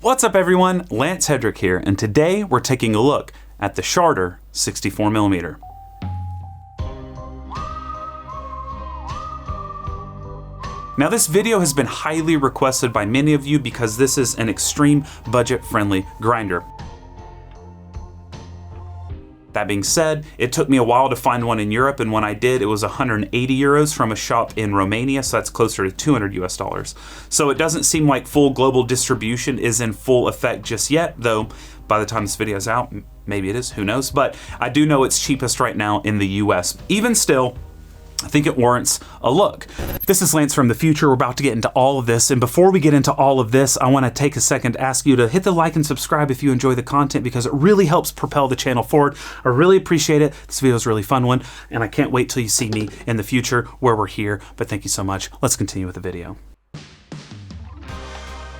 What's up everyone, Lance Hedrick here, and today we're taking a look at the Shardor 64mm. Now this video has been highly requested by many of you because this is an extreme budget-friendly grinder. That being said, it took me a while to find one in Europe, and when I did, it was 180 euros from a shop in Romania, so that's closer to 200 US dollars. So it doesn't seem like full global distribution is in full effect just yet, though by the time this video is out, maybe it is, who knows, but I do know it's cheapest right now in the US. Even still, I think it warrants a look. This is Lance from the future. We're about to get into all of this, and before we get into all of this, I want to take a second to ask you to hit the like and subscribe if you enjoy the content, because it really helps propel the channel forward. I really appreciate it. This video is a really fun one, and I can't wait till you see me in the future where we're here, but thank you so much. Let's continue with the video.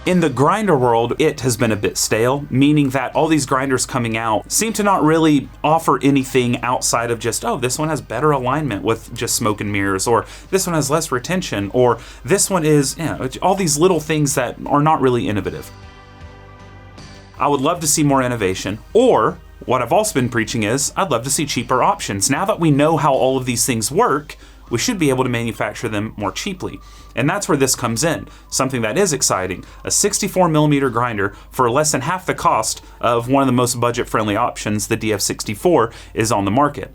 In the grinder world, it has been a bit stale, meaning that all these grinders coming out seem to not really offer anything outside of just, oh, this one has better alignment with just smoke and mirrors, or this one has less retention, or this one is, you know, all these little things that are not really innovative. I would love to see more innovation, or what I've also been preaching is, I'd love to see cheaper options. Now that we know how all of these things work, we should be able to manufacture them more cheaply. And that's where this comes in, something that is exciting. A 64mm grinder for less than half the cost of one of the most budget-friendly options, the DF64, is on the market.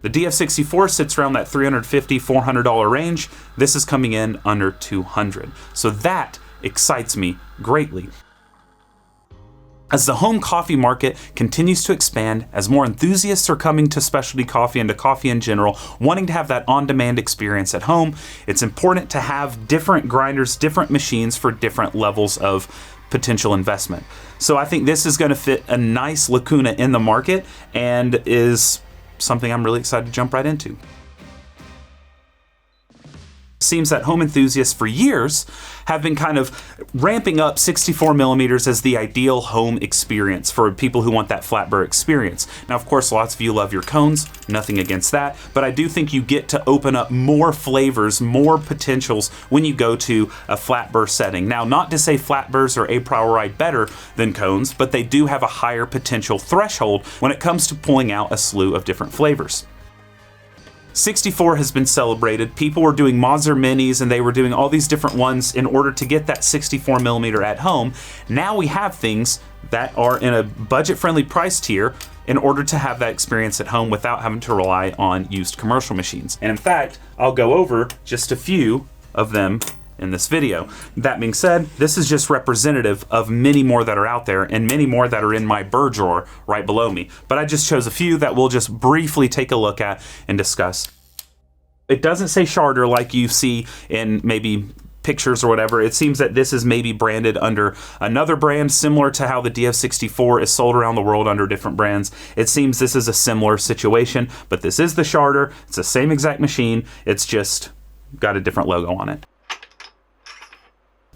The DF64 sits around that $350, $400 range. This is coming in under $200. So that excites me greatly. As the home coffee market continues to expand, as more enthusiasts are coming to specialty coffee and to coffee in general, wanting to have that on-demand experience at home, it's important to have different grinders, different machines for different levels of potential investment. So I think this is going to fit a nice lacuna in the market and is something I'm really excited to jump right into. Seems that home enthusiasts for years have been kind of ramping up 64mm as the ideal home experience for people who want that flat burr experience. Now, of course, lots of you love your cones, nothing against that, but I do think you get to open up more flavors, more potentials when you go to a flat burr setting. Now, not to say flat burrs are a priori better than cones, but they do have a higher potential threshold when it comes to pulling out a slew of different flavors. 64 has been celebrated. People were doing Mazzer Minis and they were doing all these different ones in order to get that 64mm at home. Now we have things that are in a budget-friendly price tier in order to have that experience at home without having to rely on used commercial machines. And in fact, I'll go over just a few of them in this video. That being said, this is just representative of many more that are out there and many more that are in my burr drawer right below me. But I just chose a few that we'll just briefly take a look at and discuss. It doesn't say Shardor like you see in maybe pictures or whatever. It seems that this is maybe branded under another brand, similar to how the DF64 is sold around the world under different brands. It seems this is a similar situation, but this is the Shardor. It's the same exact machine. It's just got a different logo on it.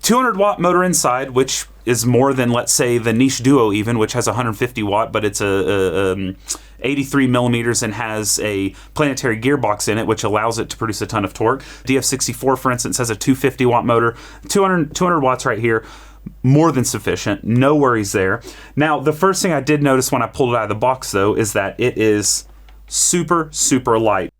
200 watt motor inside, which is more than, let's say, the Niche Duo even, which has 150 watt, but it's a 83 millimeters and has a planetary gearbox in it, which allows it to produce a ton of torque. DF64, for instance, has a 250 watt motor, 200 watts right here, more than sufficient, no worries there. Now, the first thing I did notice when I pulled it out of the box, though, is that it is super, super light.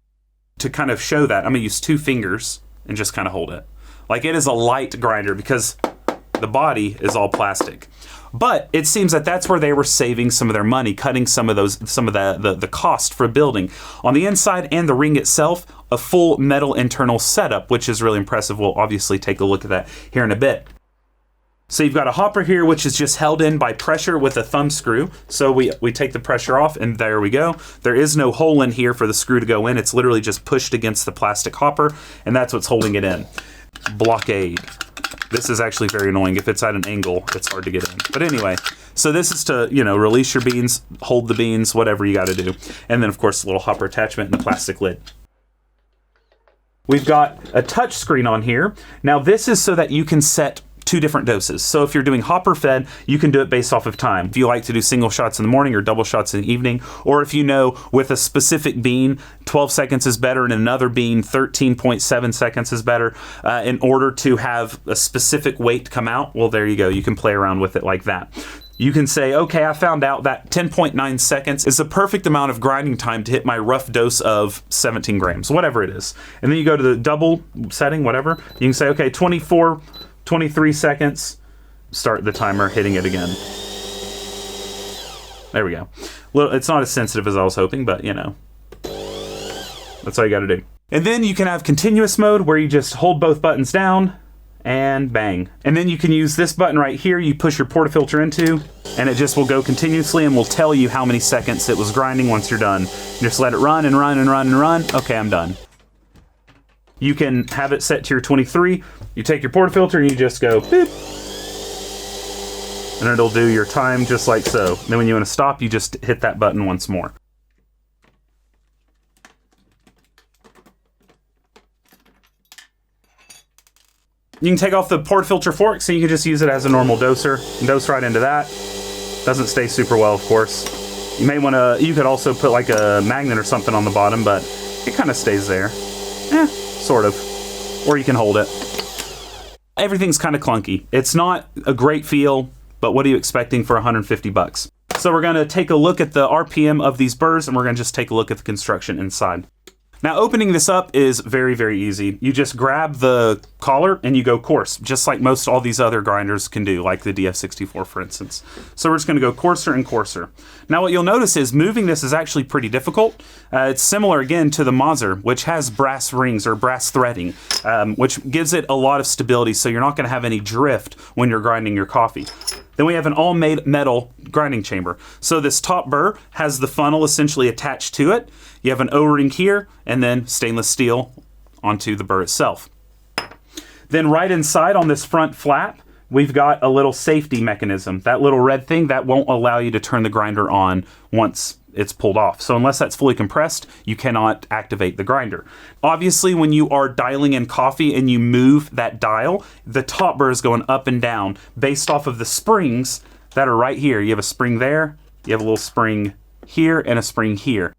To kind of show that, I'm gonna use 2 fingers and just kind of hold it. Like, it is a light grinder because the body is all plastic. But it seems that that's where they were saving some of their money, cutting some of the cost for building. On the inside and the ring itself, a full metal internal setup, which is really impressive. We'll obviously take a look at that here in a bit. So you've got a hopper here, which is just held in by pressure with a thumb screw. So we take the pressure off, and there we go. There is no hole in here for the screw to go in. It's literally just pushed against the plastic hopper, and that's what's holding it in. Blockade. This is actually very annoying. If it's at an angle, it's hard to get in. But anyway, so this is to, you know, release your beans, hold the beans, whatever you got to do. And then, of course, a little hopper attachment and the plastic lid. We've got a touch screen on here. Now, this is so that you can set 2 different doses. So if you're doing hopper fed, you can do it based off of time. If you like to do single shots in the morning or double shots in the evening, or if you know with a specific bean, 12 seconds is better and another bean, 13.7 seconds is better, in order to have a specific weight come out, well, there you go. You can play around with it like that. You can say, okay, I found out that 10.9 seconds is the perfect amount of grinding time to hit my rough dose of 17 grams, whatever it is. And then you go to the double setting, whatever. You can say, okay, 24, 23 seconds, start the timer, hitting it again. There we go. Well, it's not as sensitive as I was hoping, but you know, that's all you got to do. And then you can have continuous mode where you just hold both buttons down, and bang. And then you can use this button right here, you push your portafilter into, and it just will go continuously and will tell you how many seconds it was grinding once you're done. Just let it run and run and run and run. Okay, I'm done. You can have it set to your 23. You take your portafilter and you just go beep. And it'll do your time just like so. Then when you want to stop, you just hit that button once more. You can take off the portafilter fork, so you can just use it as a normal doser and dose right into that. Doesn't stay super well, of course. You may want to, you could also put like a magnet or something on the bottom, but it kind of stays there. Sort of. Or you can hold it. Everything's kind of clunky. It's not a great feel, but what are you expecting for 150 bucks? So we're going to take a look at the RPM of these burrs, and we're going to just take a look at the construction inside. Now, opening this up is very, very easy. You just grab the collar and you go coarse, just like most all these other grinders can do, like the DF64, for instance. So we're just going to go coarser and coarser. Now, what you'll notice is moving this is actually pretty difficult. It's similar, again, to the Mazzer, which has brass rings or brass threading, which gives it a lot of stability, so you're not going to have any drift when you're grinding your coffee. Then we have an all-made metal grinding chamber. So this top burr has the funnel essentially attached to it. You have an O-ring here, and then stainless steel onto the burr itself. Then right inside on this front flap, we've got a little safety mechanism. That little red thing, that won't allow you to turn the grinder on once it's pulled off. So unless that's fully compressed, you cannot activate the grinder. Obviously, when you are dialing in coffee and you move that dial, the top burr is going up and down based off of the springs that are right here. You have a spring there, you have a little spring here, and a spring here.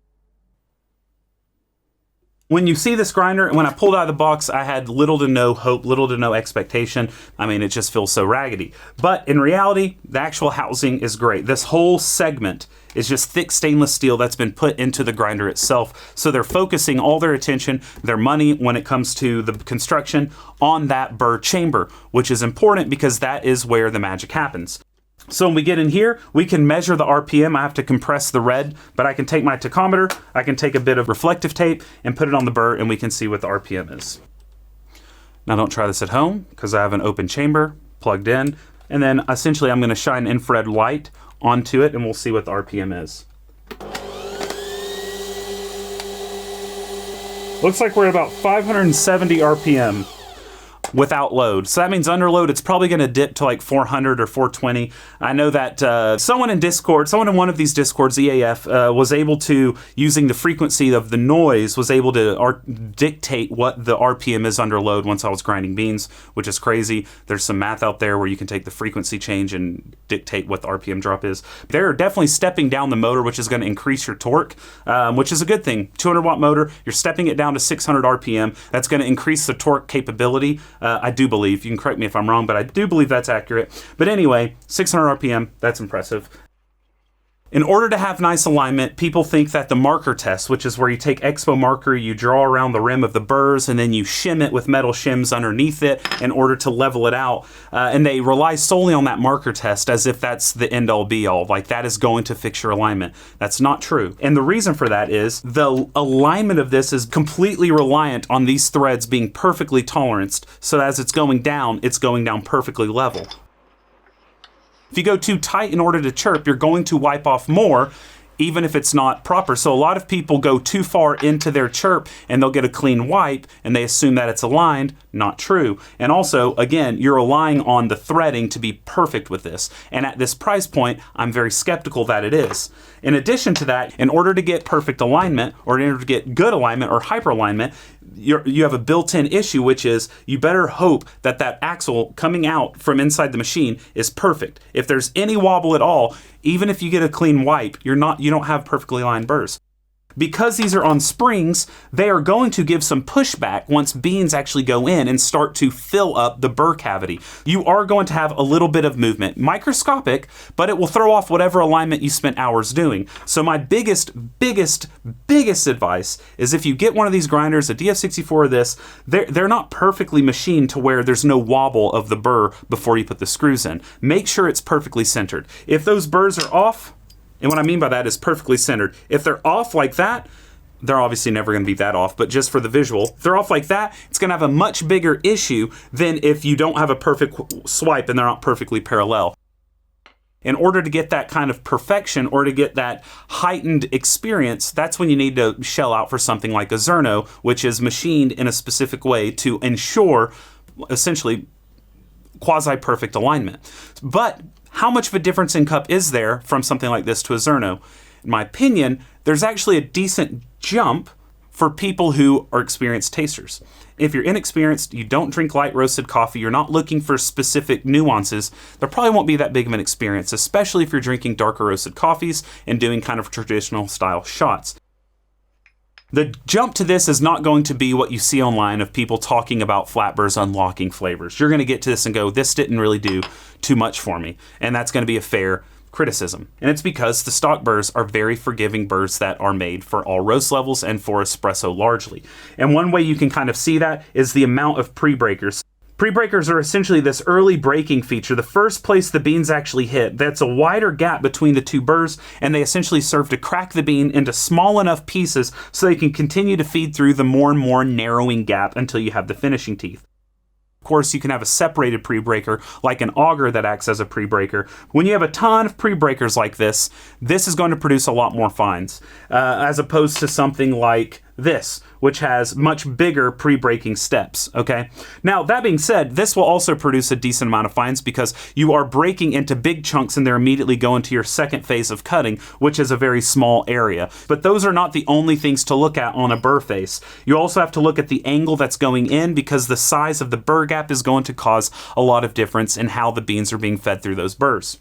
When you see this grinder, when I pulled out of the box, I had little to no hope, little to no expectation. I mean, it just feels so raggedy. But in reality, the actual housing is great. This whole segment is just thick stainless steel that's been put into the grinder itself. So they're focusing all their attention, their money when it comes to the construction on that Burr chamber, which is important because that is where the magic happens. So when we get in here, we can measure the RPM. I have to compress the red, but I can take my tachometer, I can take a bit of reflective tape and put it on the burr, and we can see what the RPM is. Now don't try this at home because I have an open chamber plugged in, and then essentially I'm going to shine infrared light onto it and we'll see what the RPM is. Looks like we're at about 570 RPM. Without load. So that means under load, it's probably going to dip to like 400 or 420. I know that someone in one of these Discords, EAF, was able to, using the frequency of the noise, was able to dictate what the RPM is under load once I was grinding beans, which is crazy. There's some math out there where you can take the frequency change and dictate what the RPM drop is. They're definitely stepping down the motor, which is going to increase your torque, which is a good thing. 200 watt motor, you're stepping it down to 600 RPM. That's going to increase the torque capability. I do believe, you can correct me if I'm wrong, but I do believe that's accurate. But anyway, 600 RPM, that's impressive. In order to have nice alignment, people think that the marker test, which is where you take Expo marker, you draw around the rim of the burrs, and then you shim it with metal shims underneath it in order to level it out. And they rely solely on that marker test as if that's the end-all be-all. Like that is going to fix your alignment. That's not true. And the reason for that is the alignment of this is completely reliant on these threads being perfectly toleranced. So as it's going down perfectly level. If you go too tight in order to chirp, you're going to wipe off more, even if it's not proper. So a lot of people go too far into their chirp and they'll get a clean wipe and they assume that it's aligned. Not true. And also, again, you're relying on the threading to be perfect with this. And at this price point, I'm very skeptical that it is. In addition to that, in order to get perfect alignment, or in order to get good alignment or hyper alignment, you have a built-in issue, which is you better hope that that axle coming out from inside the machine is perfect. If there's any wobble at all, even if you get a clean wipe, you don't have perfectly lined burrs. Because these are on springs, they are going to give some pushback once beans actually go in and start to fill up the burr cavity. You are going to have a little bit of movement, microscopic, but it will throw off whatever alignment you spent hours doing. So my biggest advice is if you get one of these grinders, a DF64 or this, they're not perfectly machined to where there's no wobble of the burr before you put the screws in. Make sure it's perfectly centered. If those burrs are off, and what I mean by that is perfectly centered. If they're off like that, they're obviously never going to be that off, but just for the visual, if they're off like that, it's going to have a much bigger issue than if you don't have a perfect swipe and they're not perfectly parallel. In order to get that kind of perfection or to get that heightened experience, that's when you need to shell out for something like a Zerno, which is machined in a specific way to ensure essentially quasi-perfect alignment. But how much of a difference in cup is there from something like this to a Zerno? In my opinion, there's actually a decent jump for people who are experienced tasters. If you're inexperienced, you don't drink light roasted coffee, you're not looking for specific nuances, there probably won't be that big of an experience, especially if you're drinking darker roasted coffees and doing kind of traditional style shots. The jump to this is not going to be what you see online of people talking about flat burrs unlocking flavors. You're going to get to this and go, this didn't really do too much for me. And that's going to be a fair criticism. And it's because the stock burrs are very forgiving burrs that are made for all roast levels and for espresso largely. And one way you can kind of see that is the amount of pre-breakers. Pre-breakers are essentially this early breaking feature. The first place the beans actually hit, that's a wider gap between the two burrs, and they essentially serve to crack the bean into small enough pieces so they can continue to feed through the more and more narrowing gap until you have the finishing teeth. Of course, you can have a separated pre-breaker like an auger that acts as a pre-breaker. When you have a ton of pre-breakers like this is going to produce a lot more fines, as opposed to something like this, which has much bigger pre-breaking steps, okay? Now, that being said, this will also produce a decent amount of fines because you are breaking into big chunks and they're immediately going to your second phase of cutting, which is a very small area. But those are not the only things to look at on a burr face. You also have to look at the angle that's going in because the size of the burr gap is going to cause a lot of difference in how the beans are being fed through those burrs.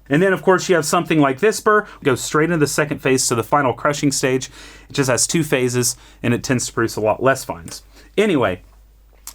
And then, of course, you have something like this burr. It goes straight into the second phase to the final crushing stage. It just has two phases, and it tends to produce a lot less fines. Anyway,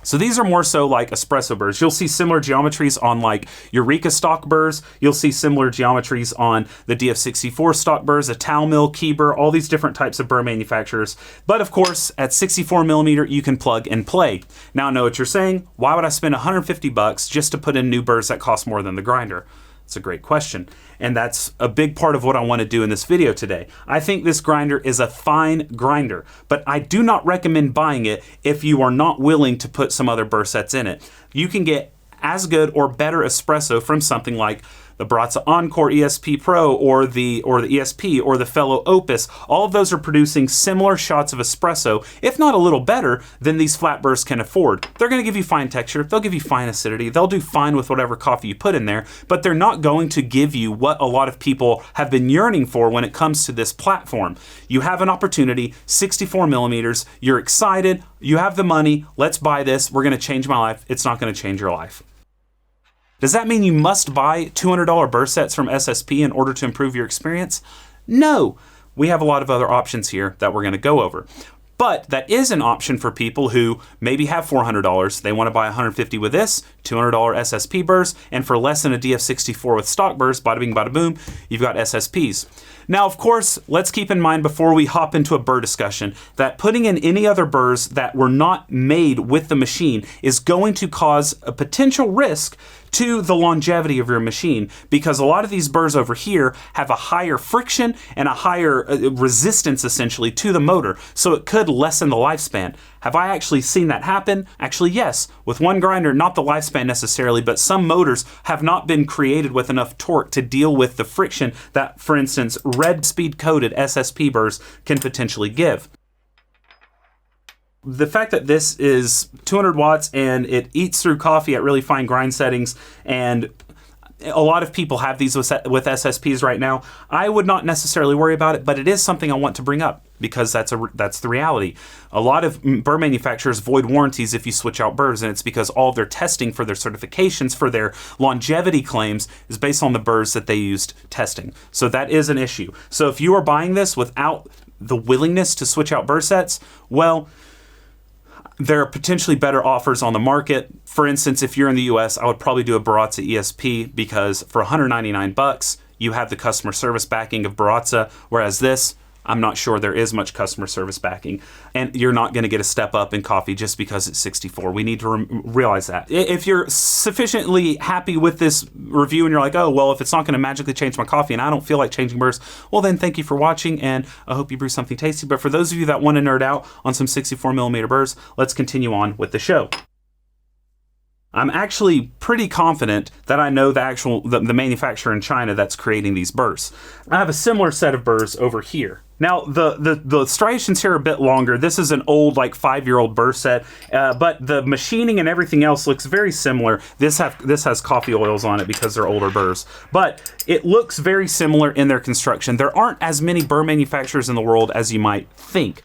so these are more so like espresso burrs. You'll see similar geometries on like Eureka stock burrs. You'll see similar geometries on the DF64 stock burrs, a towel mill, key burr, all these different types of burr manufacturers. But of course, at 64 millimeter, you can plug and play. Now I know what you're saying. Why would I spend $150 just to put in new burrs that cost more than the grinder? It's a great question. And that's a big part of what I want to do in this video today. I think this grinder is a fine grinder, but I do not recommend buying it if you are not willing to put some other burr sets in it. You can get as good or better espresso from something like the Baratza Encore ESP Pro or the ESP or the Fellow Opus. All of those are producing similar shots of espresso, if not a little better than these flat burrs can afford. They're going to give you fine texture, they'll give you fine acidity, they'll do fine with whatever coffee you put in there, but they're not going to give you what a lot of people have been yearning for when it comes to this platform. You have an opportunity, 64 millimeters, you're excited, you have the money, let's buy this, we're going to change my life. It's not going to change your life. Does that mean you must buy $200 burr sets from SSP in order to improve your experience? No. We have a lot of other options here that we're going to go over. But that is an option for people who maybe have $400. They want to buy $150 with this, $200 SSP burrs, and for less than a DF64 with stock burrs, bada bing, bada boom, you've got SSPs. Now, of course, let's keep in mind before we hop into a burr discussion that putting in any other burrs that were not made with the machine is going to cause a potential risk to the longevity of your machine, because a lot of these burrs over here have a higher friction and a higher resistance essentially to the motor, so it could lessen the lifespan. Have I actually seen that happen? Actually, yes. With one grinder, not the lifespan necessarily, but some motors have not been created with enough torque to deal with the friction that, for instance, red speed-coated SSP burrs can potentially give. The fact that this is 200 watts and it eats through coffee at really fine grind settings, and A lot of people have these with SSPs right now. I would not necessarily worry about it, but it is something I want to bring up because that's the reality. A lot of burr manufacturers void warranties if you switch out burrs, and it's because all of their testing for their certifications, for their longevity claims, is based on the burrs that they used testing. So that is an issue. So if you are buying this without the willingness to switch out burr sets, well, there are potentially better offers on the market. For instance, if you're in the US, I would probably do a Baratza ESP because for $199, you have the customer service backing of Baratza, whereas this, I'm not sure there is much customer service backing. And you're not going to get a step up in coffee just because it's 64. We need to realize that. If you're sufficiently happy with this review and you're like, oh, well, if it's not going to magically change my coffee and I don't feel like changing burrs, well, then thank you for watching and I hope you brew something tasty. But for those of you that want to nerd out on some 64 millimeter burrs, let's continue on with the show. I'm actually pretty confident that I know the manufacturer in China that's creating these burrs. I have a similar set of burrs over here. Now, the striations here are a bit longer. This is an old, like 5-year-old burr set, but the machining and everything else looks very similar. This has coffee oils on it because they're older burrs, but it looks very similar in their construction. There aren't as many burr manufacturers in the world as you might think.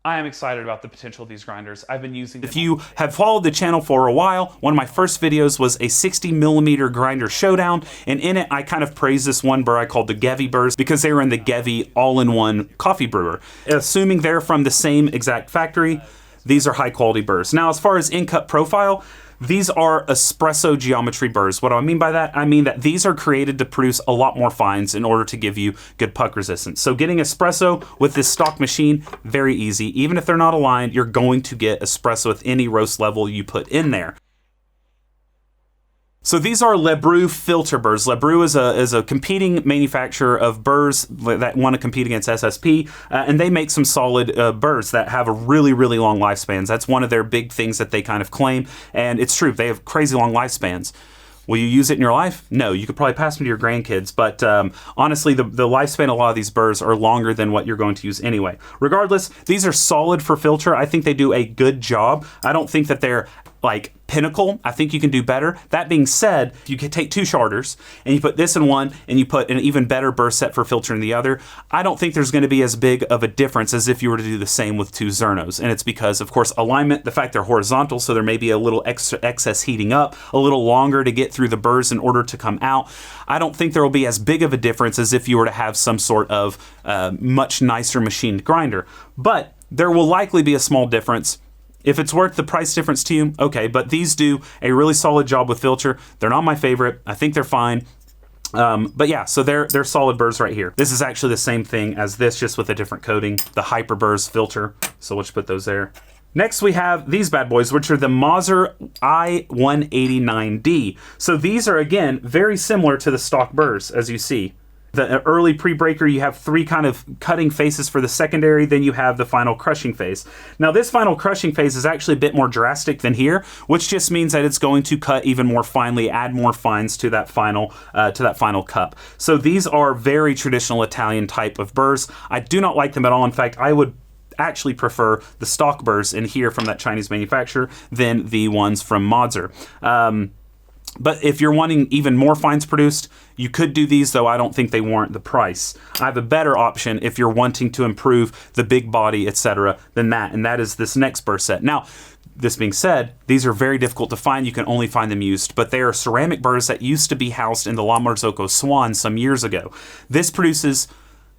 I am excited about the potential of these grinders. I've been using them. If you have followed the channel for a while, one of my first videos was a 60 millimeter grinder showdown, and in it I kind of praised this one burr I called the Gevi burrs because they were in the Gevi all-in-one coffee brewer. Assuming they're from the same exact factory, these are high quality burrs. Now, as far as in-cup profile, these are espresso geometry burrs. What do I mean by that? I mean that these are created to produce a lot more fines in order to give you good puck resistance. So getting espresso with this stock machine, very easy. Even if they're not aligned, you're going to get espresso with any roast level you put in there. So these are Brew filter burrs. Brew is a competing manufacturer of burrs that want to compete against SSP, and they make some solid burrs that have a really, really long lifespans. That's one of their big things that they kind of claim, and it's true. They have crazy long lifespans. Will you use it in your life? No, you could probably pass them to your grandkids, but honestly, the lifespan of a lot of these burrs are longer than what you're going to use anyway. Regardless, these are solid for filter. I think they do a good job. I don't think that they're like pinnacle. I think you can do better. That being said, if you could take two Shardors and you put this in one and you put an even better burr set for filter in the other, I don't think there's going to be as big of a difference as if you were to do the same with two Zernos. And it's because, of course, alignment, the fact they're horizontal, so there may be a little excess heating up, a little longer to get through the burrs in order to come out. I don't think there will be as big of a difference as if you were to have some sort of much nicer machined grinder. But there will likely be a small difference. If it's worth the price difference to you, okay, but these do a really solid job with filter. They're not my favorite. I think they're fine. But yeah, so they're solid burrs right here. This is actually the same thing as this, just with a different coating, the Hyper Burrs filter. So we'll just put those there. Next, we have these bad boys, which are the Mazzer I-189D. So these are, again, very similar to the stock burrs, as you see. The early pre-breaker, you have three kind of cutting faces for the secondary, then you have the final crushing phase. Now this final crushing phase is actually a bit more drastic than here, which just means that it's going to cut even more finely, add more fines to that final cup. So these are very traditional Italian type of burrs. I do not like them at all. In fact, I would actually prefer the stock burrs in here from that Chinese manufacturer than the ones from Mazzer. But if you're wanting even more fines produced, you could do these, though I don't think they warrant the price. I have a better option if you're wanting to improve the big body, etc., than that, and that is this next burr set. Now, this being said, these are very difficult to find. You can only find them used, but they are ceramic burrs that used to be housed in the La Marzocco Swan some years ago. This produces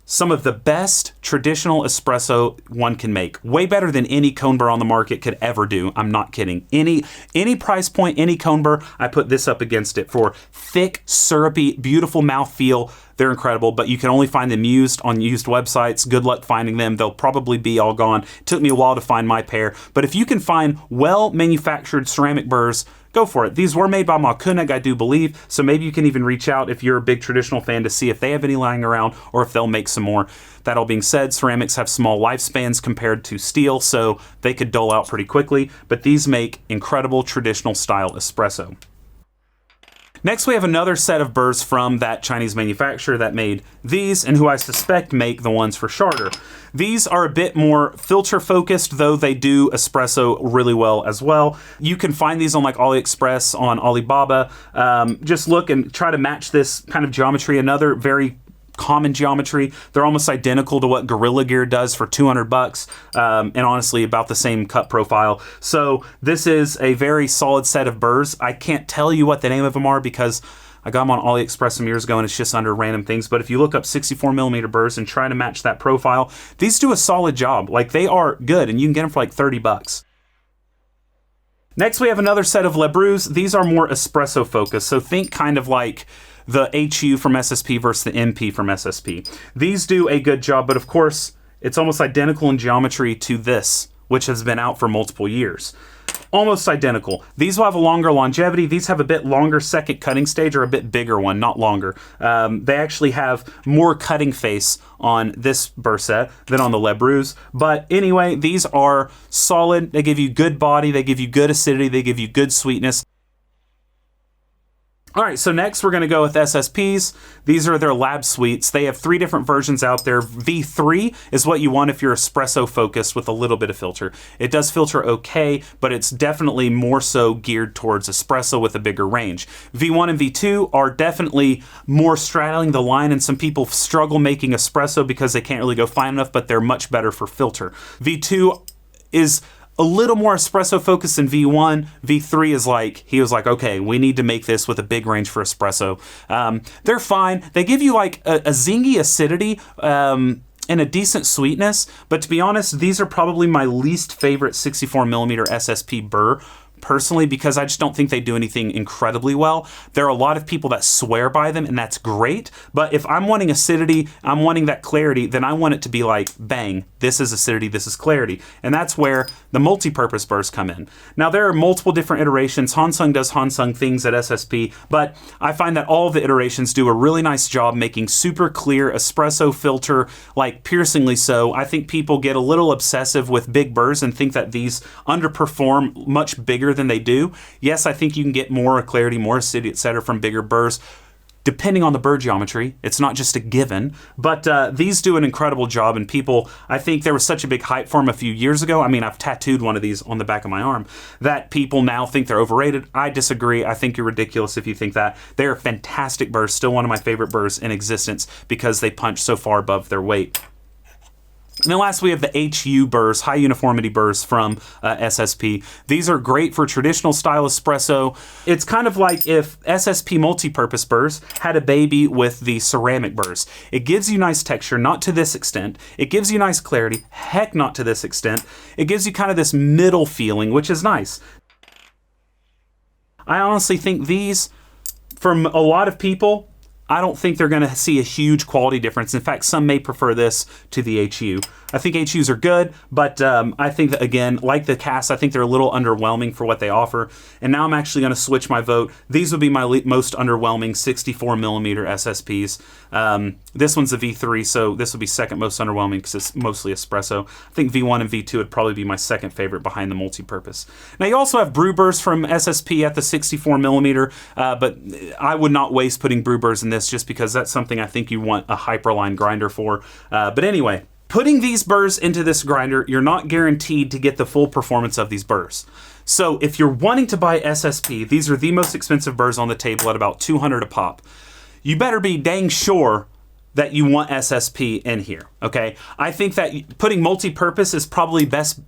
some of the best traditional espresso one can make. Way better than any cone burr on the market could ever do. I'm not kidding. Any price point, any cone burr, I put this up against it for thick, syrupy, beautiful mouthfeel. They're incredible, but you can only find them used on used websites. Good luck finding them. They'll probably be all gone. It took me a while to find my pair, but if you can find well-manufactured ceramic burrs, go for it. These were made by Makunig, I do believe, so maybe you can even reach out if you're a big traditional fan to see if they have any lying around or if they'll make some more. That all being said, ceramics have small lifespans compared to steel, so they could dull out pretty quickly, but these make incredible traditional style espresso. Next, we have another set of burrs from that Chinese manufacturer that made these, and who I suspect make the ones for Shardor. These are a bit more filter focused, though they do espresso really well as well. You can find these on like AliExpress, on Alibaba. Just look and try to match this kind of geometry. Another very common geometry. They're almost identical to what Gorilla Gear does for $200, and honestly about the same cut profile. So this is a very solid set of burrs. I can't tell you what the name of them are because I got them on AliExpress some years ago and it's just under random things. But if you look up 64mm burrs and try to match that profile, these do a solid job. Like, they are good, and you can get them for like $30. Next, we have another set of Le Brews. These are more espresso focused. So think kind of like the HU from SSP versus the MP from SSP. These do a good job, but of course, it's almost identical in geometry to this, which has been out for multiple years. Almost identical. These will have a longer longevity. These have a bit longer second cutting stage, or a bit bigger one, not longer. They actually have more cutting face on this burr set than on the Le Brews. But anyway, these are solid. They give you good body. They give you good acidity. They give you good sweetness. All right, so next we're going to go with SSPs. These are their lab suites. They have 3 different versions out there. V3 is what you want if you're espresso focused with a little bit of filter. It does filter okay, but it's definitely more so geared towards espresso with a bigger range. V1 and V2 are definitely more straddling the line, and some people struggle making espresso because they can't really go fine enough, but they're much better for filter. V2 is a little more espresso focused than V1. V3 is like, he was like, okay, we need to make this with a big range for espresso. They're fine. They give you like a zingy acidity and a decent sweetness, but to be honest, these are probably my least favorite 64mm SSP burr, personally, because I just don't think they do anything incredibly well. There are a lot of people that swear by them, and that's great, but if I'm wanting acidity, I'm wanting that clarity, then I want it to be like, bang, this is acidity, this is clarity, and that's where the multi-purpose burrs come in. Now, there are multiple different iterations. Hansung does Hansung things at SSP, but I find that all of the iterations do a really nice job making super clear espresso filter, like piercingly so. I think people get a little obsessive with big burrs and think that these underperform much bigger than they do. Yes, I think you can get more clarity, more acidity, etc. from bigger burrs, depending on the burr geometry. It's not just a given, but these do an incredible job, and people, I think there was such a big hype for them a few years ago. I mean, I've tattooed one of these on the back of my arm, that people now think they're overrated. I disagree. I think you're ridiculous if you think that. They're fantastic burrs, still one of my favorite burrs in existence because they punch so far above their weight. And then last, we have the HU burrs, high uniformity burrs from SSP. These are great for traditional style espresso. It's kind of like if SSP multi-purpose burrs had a baby with the ceramic burrs. It gives you nice texture, not to this extent. It gives you nice clarity, heck, not to this extent. It gives you kind of this middle feeling, which is nice. I honestly think these, from a lot of people, I don't think they're going to see a huge quality difference. In fact, some may prefer this to the HU. I think HUs are good, but I think that, again, like the Cass, I think they're a little underwhelming for what they offer. And now I'm actually going to switch my vote. These would be my most underwhelming 64mm SSPs. This one's a V3, so this would be second most underwhelming because it's mostly espresso. I think V1 and V2 would probably be my second favorite behind the multi-purpose. Now, you also have Brew burrs from SSP at the 64mm, but I would not waste putting Brew burrs in this just because that's something I think you want a Hyperline grinder for. But anyway, putting these burrs into this grinder, you're not guaranteed to get the full performance of these burrs. So if you're wanting to buy SSP, these are the most expensive burrs on the table at about $200 a pop. You better be dang sure that you want SSP in here, okay? I think that putting multi-purpose is probably best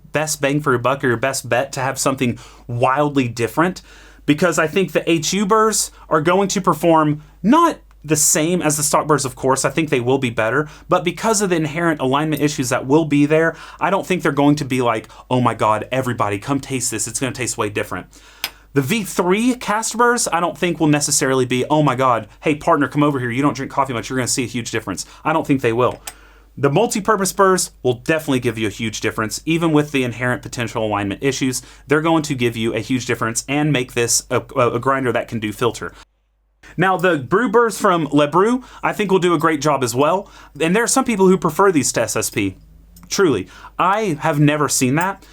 bang for your buck, or your best bet to have something wildly different, because I think the HU burrs are going to perform not the same as the stock burrs, of course. I think they will be better, but because of the inherent alignment issues that will be there, I don't think they're going to be like, oh my God, everybody come taste this. It's going to taste way different. The V3 cast burrs, I don't think will necessarily be, oh my God, hey partner, come over here. You don't drink coffee much. You're going to see a huge difference. I don't think they will. The multi-purpose burrs will definitely give you a huge difference. Even with the inherent potential alignment issues, they're going to give you a huge difference and make this a grinder that can do filter. Now, the Brew burrs from Le Brew, I think will do a great job as well. And there are some people who prefer these to SSP. Truly. I have never seen that.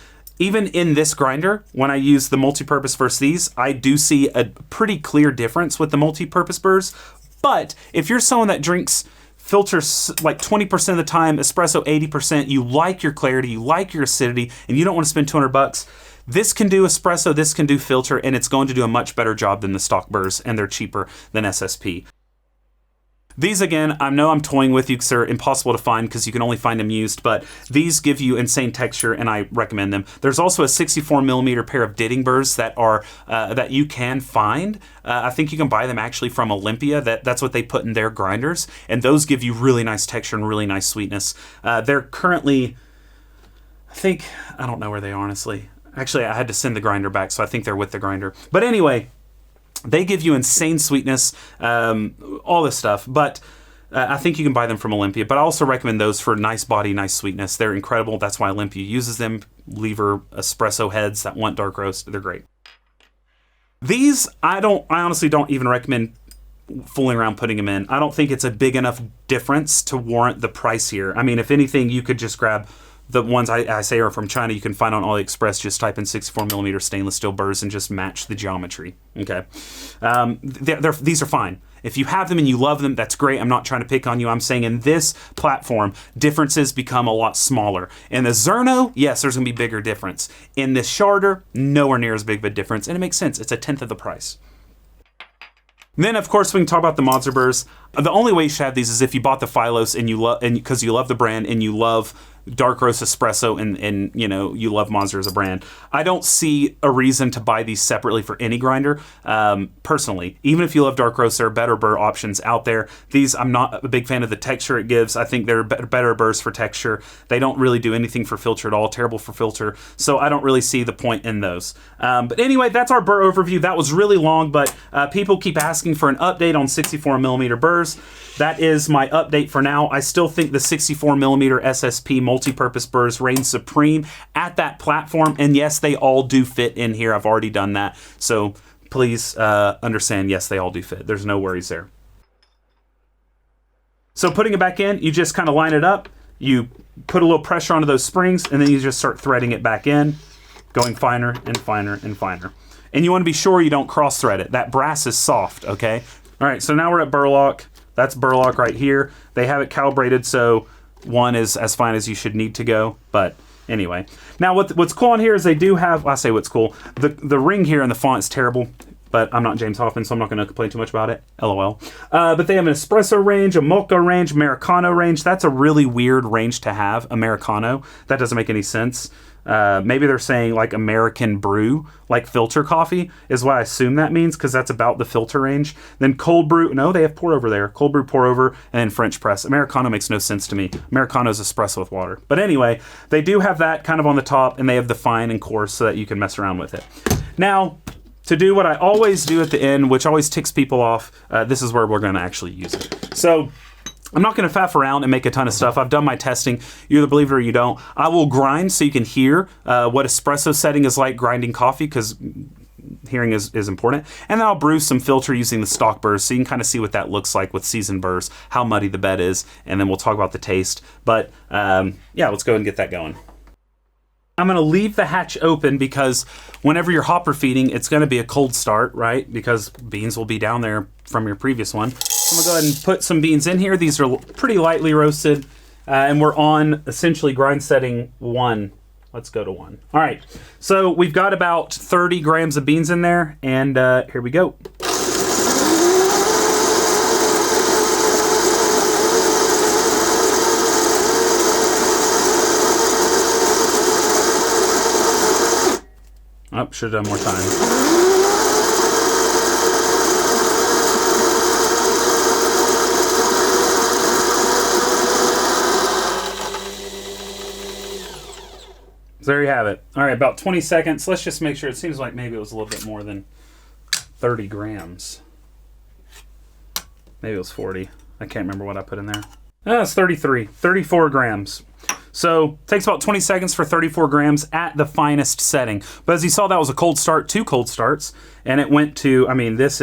even in this grinder, when I use the multi-purpose versus these, I do see a pretty clear difference with the multi-purpose burrs. But if you're someone that drinks filters like 20% of the time, espresso 80%, you like your clarity, you like your acidity, and you don't want to spend $200, this can do espresso, this can do filter, and it's going to do a much better job than the stock burrs, and they're cheaper than SSP. These, again, I know I'm toying with you because they're impossible to find because you can only find them used, but these give you insane texture, and I recommend them. There's also a 64mm pair of Ditting burrs that are that you can find. I think you can buy them actually from Olympia. That's what they put in their grinders, and those give you really nice texture and really nice sweetness. They're currently, I don't know where they are, honestly. Actually, I had to send the grinder back, so I think they're with the grinder. But anyway, they give you insane sweetness, all this stuff, but I think you can buy them from Olympia. But I also recommend those for nice body, nice sweetness. They're incredible. That's why Olympia uses them. Lever espresso heads that want dark roast, they're great. These, I honestly don't even recommend fooling around putting them in. I don't think it's a big enough difference to warrant the price here. I mean, if anything, you could just grab the ones I say are from China. You can find on AliExpress. Just type in 64mm stainless steel burrs and just match the geometry. Okay, these are fine. If you have them and you love them, that's great. I'm not trying to pick on you. I'm saying in this platform, differences become a lot smaller. In the Zerno, yes, there's going to be bigger difference. In this Shardor, nowhere near as big of a difference, and it makes sense. It's a tenth of the price. Then, of course, we can talk about the Monster burrs. The only way you should have these is if you bought the Phylos and because you love the brand and you love dark roast espresso and you know you love Monster as a brand. I don't see a reason to buy these separately for any grinder. Personally, even if you love dark roast, there are better burr options out there. These, I'm not a big fan of the texture it gives. I think they're better burrs for texture. They don't really do anything for filter at all. Terrible for filter. So I don't really see the point in those. But anyway, that's our burr overview. That was really long, but people keep asking for an update on 64mm burrs. That is my update for now. I still think the 64mm SSP multi-purpose burrs reign supreme at that platform. And yes, they all do fit in here. I've already done that. So please understand, yes, they all do fit. There's no worries there. So putting it back in, you just kind of line it up. You put a little pressure onto those springs, and then you just start threading it back in, going finer and finer and finer. And you want to be sure you don't cross-thread it. That brass is soft, okay? All right, so now we're at Burlock. That's Burlock right here. They have it calibrated so one is as fine as you should need to go. But anyway, now what's cool on here is they do have, I say what's cool, the ring here and the font is terrible, but I'm not James Hoffman, so I'm not going to complain too much about it. LOL. But they have an espresso range, a mocha range, Americano range. That's a really weird range to have, Americano. That doesn't make any sense. Maybe they're saying like American brew, like filter coffee is what I assume that means, because that's about the filter range. Then cold brew, no, they have pour over there. Cold brew, pour over, and then French press. Americano makes no sense to me. Americano is espresso with water. But anyway, they do have that kind of on the top, and they have the fine and coarse so that you can mess around with it. Now, to do what I always do at the end, which always ticks people off, this is where we're going to actually use it. So I'm not going to faff around and make a ton of stuff. I've done my testing. You either believe it or you don't. I will grind so you can hear what espresso setting is like grinding coffee, because hearing is important. And then I'll brew some filter using the stock burrs so you can kind of see what that looks like with seasoned burrs, how muddy the bed is, and then we'll talk about the taste. But yeah, let's go ahead and get that going. I'm going to leave the hatch open because whenever you're hopper feeding, it's going to be a cold start, right? Because beans will be down there from your previous one. So I'm going to go ahead and put some beans in here. These are pretty lightly roasted, and we're on essentially grind setting 1. Let's go to 1. All right, so we've got about 30 grams of beans in there, and here we go. Oh, should have done more time. So there you have it. All right, about 20 seconds. Let's just make sure. It seems like maybe it was a little bit more than 30 grams. Maybe it was 40. I can't remember what I put in there. It's 34 grams. So takes about 20 seconds for 34 grams at the finest setting. But as you saw, that was a cold start, 2 cold starts, and it went to, I mean, that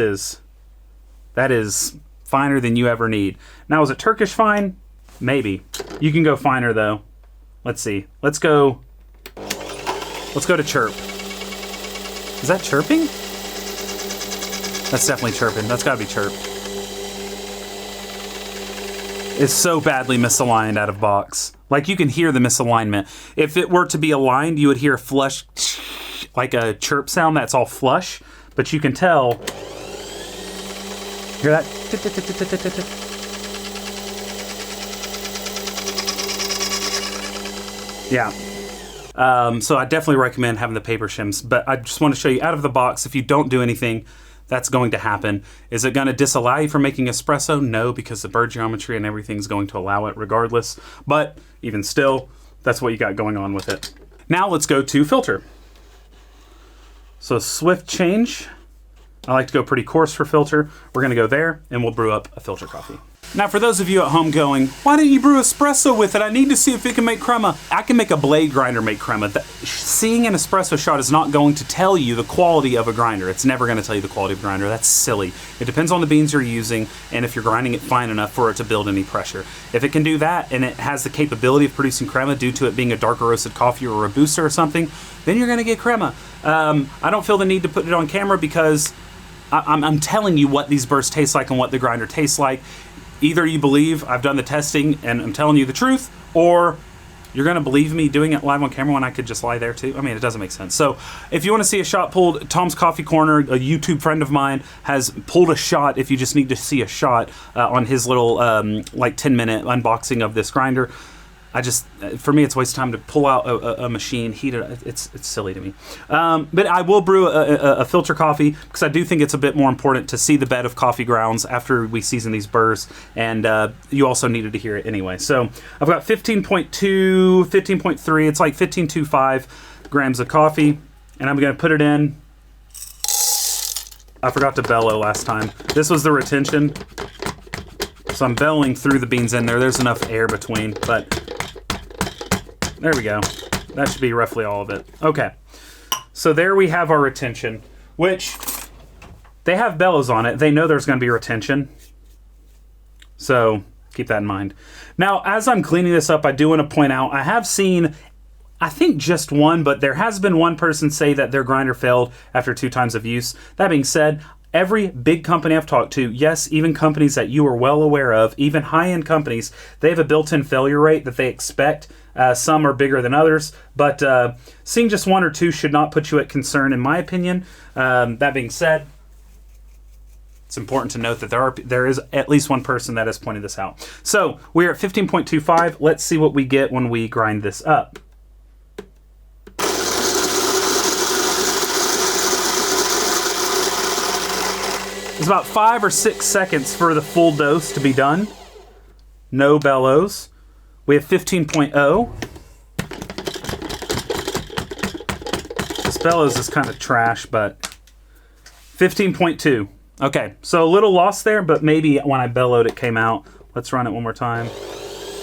is finer than you ever need. Now, is it Turkish fine? Maybe. You can go finer though. Let's see. Let's go Let's go to chirp. Is that chirping? That's definitely chirping. That's gotta be chirp. It's so badly misaligned out of box. Like, you can hear the misalignment. If it were to be aligned, you would hear a flush, like a chirp sound that's all flush, but you can tell. Hear that? Yeah. So I definitely recommend having the paper shims, but I just want to show you out of the box, if you don't do anything, that's going to happen. Is it going to disallow you from making espresso? No, because the burr geometry and everything's going to allow it regardless. But even still, that's what you got going on with it. Now let's go to filter. So swift change. I like to go pretty coarse for filter. We're going to go there and we'll brew up a filter coffee. Now, for those of you at home going, why didn't you brew espresso with it? I need to see if it can make crema. I can make a blade grinder make crema. Seeing an espresso shot is not going to tell you the quality of a grinder. It's never going to tell you the quality of a grinder. That's silly. It depends on the beans you're using and if you're grinding it fine enough for it to build any pressure. If it can do that and it has the capability of producing crema due to it being a darker roasted coffee or a Robusta or something, then you're going to get crema. I don't feel the need to put it on camera because I'm telling you what these bursts taste like and what the grinder tastes like. Either you believe I've done the testing and I'm telling you the truth, or you're going to believe me doing it live on camera when I could just lie there too. I mean, it doesn't make sense. So if you want to see a shot pulled, Tom's Coffee Corner, a YouTube friend of mine, has pulled a shot if you just need to see a shot on his little like 10-minute unboxing of this grinder. For me, it's a waste of time to pull out a machine, heat it. It's silly to me. But I will brew a filter coffee because I do think it's a bit more important to see the bed of coffee grounds after we season these burrs. And you also needed to hear it anyway. So I've got 15.2, 15.3. It's like 15.25 grams of coffee. And I'm going to put it in. I forgot to bellow last time. This was the retention. So I'm bellowing through the beans in there. There's enough air between, but there we go. That should be roughly all of it. Okay. So there we have our retention, which they have bellows on it. They know there's going to be retention. So keep that in mind. Now, as I'm cleaning this up, I do want to point out, I have seen, I think just one, but there has been one person say that their grinder failed after 2 times of use. That being said, every big company I've talked to, yes, even companies that you are well aware of, even high-end companies, they have a built-in failure rate that they expect. Some are bigger than others, but seeing just 1 or 2 should not put you at concern, in my opinion. That being said, it's important to note that there is at least one person that has pointed this out. So we're at 15.25. Let's see what we get when we grind this up. It's about 5 or 6 seconds for the full dose to be done. No bellows. We have 15.0. This bellows is kind of trash, but 15.2. Okay, so a little lost there, but maybe when I bellowed it came out. Let's run it one more time.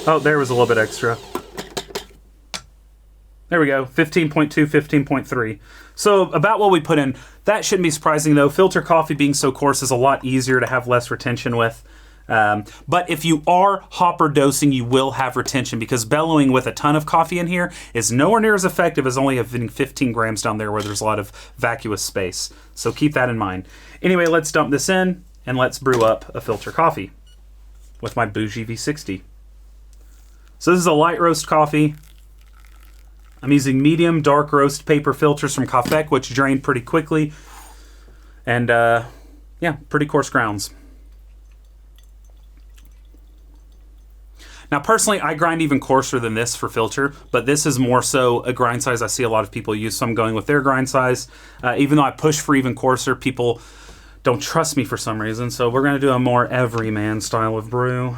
Oh, there was a little bit extra. There we go, 15.2, 15.3. So about what we put in. That shouldn't be surprising though. Filter coffee being so coarse is a lot easier to have less retention with. But if you are hopper dosing, you will have retention because bellowing with a ton of coffee in here is nowhere near as effective as only having 15 grams down there where there's a lot of vacuous space. So keep that in mind. Anyway, let's dump this in and let's brew up a filter coffee with my bougie V60. So this is a light roast coffee. I'm using medium dark roast paper filters from Café, which drain pretty quickly. And yeah, pretty coarse grounds. Now, personally, I grind even coarser than this for filter, but this is more so a grind size I see a lot of people use, so I'm going with their grind size. Even though I push for even coarser, people don't trust me for some reason, so we're going to do a more everyman style of brew.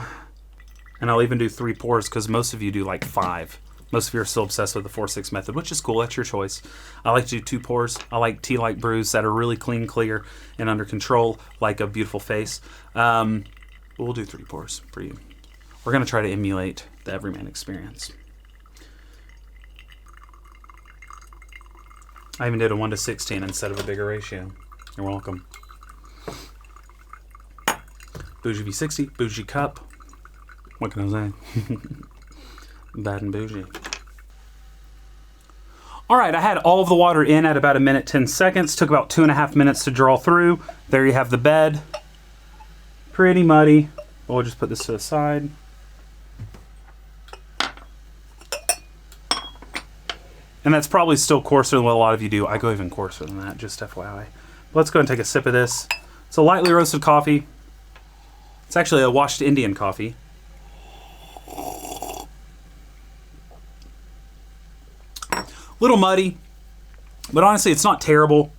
And I'll even do 3 pours because most of you do like 5. Most of you are still obsessed with the 4-6 method, which is cool. That's your choice. I like to do 2 pours. I like tea-like brews that are really clean, clear, and under control, like a beautiful face. We'll do 3 pours for you. We're going to try to emulate the everyman experience. I even did a 1:16 instead of a bigger ratio. You're welcome. Bougie V60, bougie cup. What can I say? Bad and bougie. All right, I had all of the water in at about 1:10 seconds. Took about 2.5 minutes to draw through. There you have the bed. Pretty muddy. We'll just put this to the side. And that's probably still coarser than what a lot of you do. I go even coarser than that, just FYI. But let's go and take a sip of this. It's a lightly roasted coffee. It's actually a washed Indian coffee. Little muddy, but honestly, it's not terrible.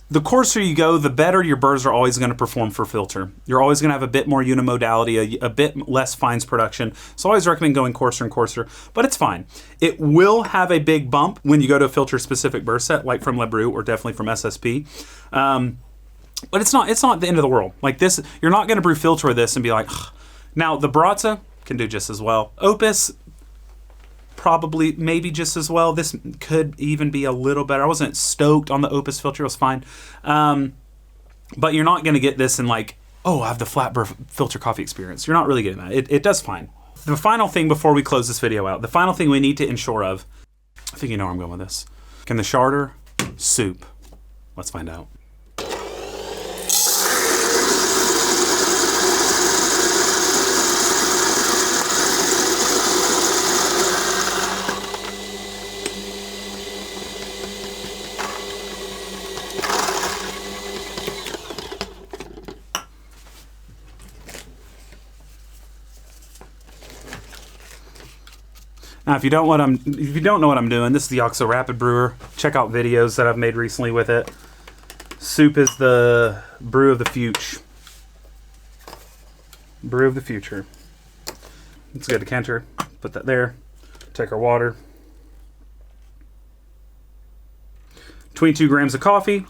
The coarser you go, the better your burrs are always going to perform for filter. You're always going to have a bit more unimodality, a bit less fines production. So I always recommend going coarser and coarser, but it's fine. It will have a big bump when you go to a filter-specific burr set, like from Brew or definitely from SSP. But it's not the end of the world. Like this, you're not going to brew filter with this and be like, ugh. Now the Baratza can do just as well. Opus, probably maybe just as well. This could even be a little better. I wasn't stoked on the Opus filter. It was fine. But you're not going to get this in like, oh, I have the flat burr filter coffee experience. You're not really getting that. It does fine. The final thing before we close this video out, the final thing we need to ensure of, I think you know where I'm going with this. Can the Shardor soup? Let's find out. Now, if you don't know what I'm doing, this is the OXO Rapid Brewer. Check out videos that I've made recently with it. Soup is the brew of the future. Brew of the future. Let's get a decanter. Put that there. Take our water. 22 grams of coffee.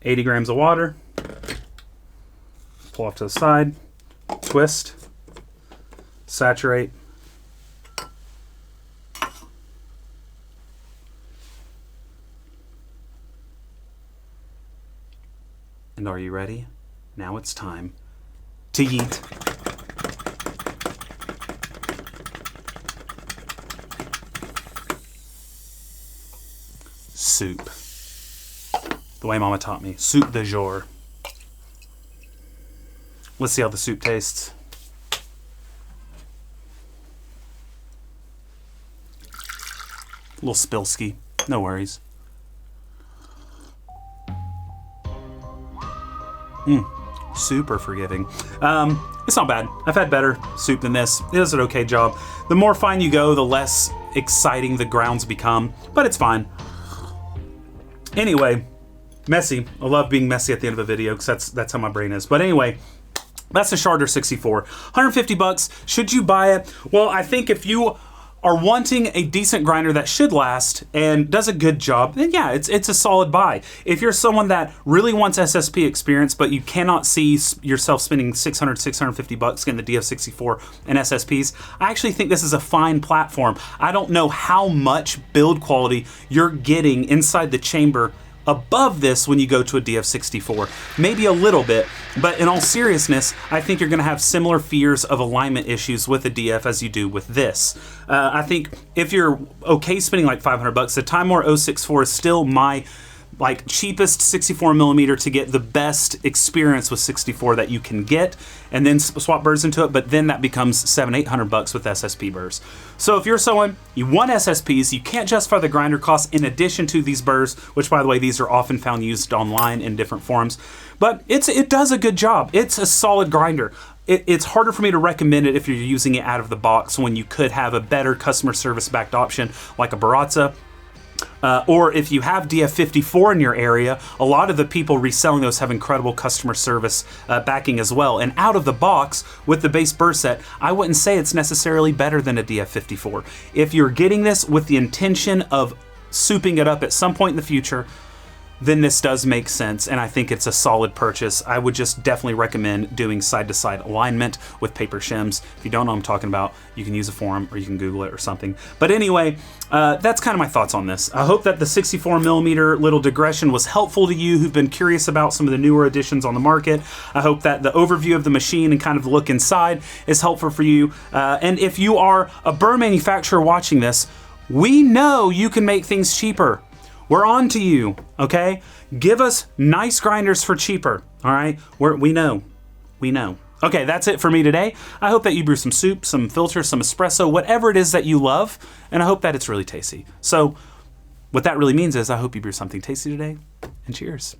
80 grams of water. Pull off to the side. Twist. Saturate. And are you ready? Now it's time to yeet. Soup. The way Mama taught me. Soup du jour. Let's see how the soup tastes. A little spilsky, no worries. Super forgiving. It's not bad. I've had better soup than this. It does an okay job. The more fine you go, the less exciting the grounds become, but it's fine. Anyway, messy. I love being messy at the end of a video because that's how my brain is. But anyway, that's the Shardor 64. 150 bucks. Should you buy it? Well, I think if you are wanting a decent grinder that should last and does a good job, then yeah, it's a solid buy. If you're someone that really wants SSP experience, but you cannot see yourself spending 650 bucks getting the DF64 and SSPs, I actually think this is a fine platform. I don't know how much build quality you're getting inside the chamber above this when you go to a DF64. Maybe a little bit, but in all seriousness, I think you're gonna have similar fears of alignment issues with a DF as you do with this. I think if you're okay spending like 500 bucks, the Time War 064 is still my cheapest 64 millimeter to get the best experience with 64 that you can get, and then swap burrs into it, but then that becomes 700-800 bucks with SSP burrs. So if you're someone, you want SSPs, you can't justify the grinder costs in addition to these burrs, which by the way, these are often found used online in different forms, but it does a good job. It's a solid grinder. It's harder for me to recommend it if you're using it out of the box when you could have a better customer service backed option like a Baratza. Or if you have DF54 in your area, a lot of the people reselling those have incredible customer service backing as well. And out of the box with the base burr set, I wouldn't say it's necessarily better than a DF54. If you're getting this with the intention of souping it up at some point in the future, then this does make sense, and I think it's a solid purchase. I would just definitely recommend doing side-to-side alignment with paper shims. If you don't know what I'm talking about, you can use a forum or you can Google it or something. But anyway, that's kind of my thoughts on this. I hope that the 64 millimeter little digression was helpful to you who've been curious about some of the newer additions on the market. I hope that the overview of the machine and kind of the look inside is helpful for you. And if you are a burr manufacturer watching this, we know you can make things cheaper. We're on to you, okay? Give us nice grinders for cheaper, all right? We know. Okay, that's it for me today. I hope that you brew some soup, some filter, some espresso, whatever it is that you love, and I hope that it's really tasty. So what that really means is I hope you brew something tasty today, and cheers.